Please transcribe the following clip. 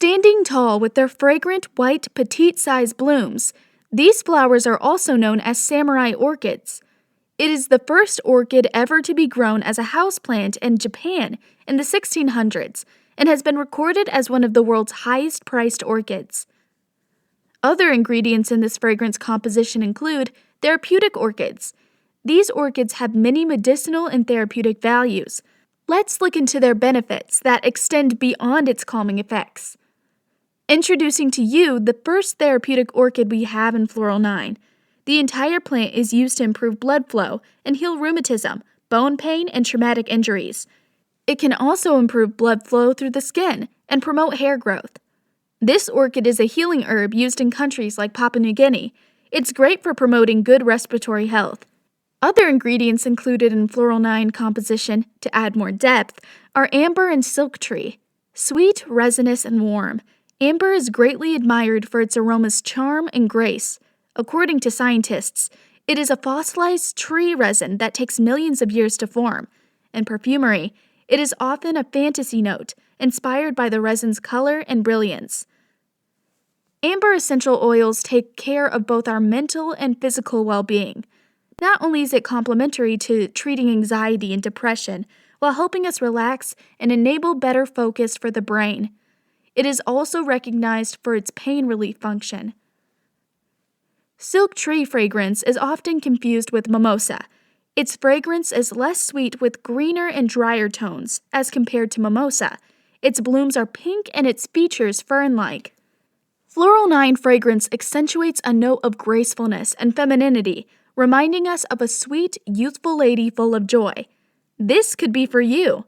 Standing tall with their fragrant white petite-sized blooms, these flowers are also known as samurai orchids. It is the first orchid ever to be grown as a houseplant in Japan in the 1600s and has been recorded as one of the world's highest-priced orchids. Other ingredients in this fragrance composition include therapeutic orchids. These orchids have many medicinal and therapeutic values. Let's look into their benefits that extend beyond its calming effects. Introducing to you the first therapeutic orchid we have in Floral 9. The entire plant is used to improve blood flow and heal rheumatism, bone pain, and traumatic injuries. It can also improve blood flow through the skin and promote hair growth. This orchid is a healing herb used in countries like Papua New Guinea. It's great for promoting good respiratory health. Other ingredients included in Floral 9 composition, to add more depth, are amber and silk tree. Sweet, resinous, and warm, amber is greatly admired for its aroma's charm and grace. According to scientists, it is a fossilized tree resin that takes millions of years to form. In perfumery, it is often a fantasy note, inspired by the resin's color and brilliance. Amber essential oils take care of both our mental and physical well-being. Not only is it complementary to treating anxiety and depression while helping us relax and enable better focus for the brain, it is also recognized for its pain relief function. Silk tree fragrance is often confused with mimosa. Its fragrance is less sweet with greener and drier tones as compared to mimosa. Its blooms are pink and its features fern-like. Floral 9 fragrance accentuates a note of gracefulness and femininity, reminding us of a sweet, youthful lady full of joy. This could be for you.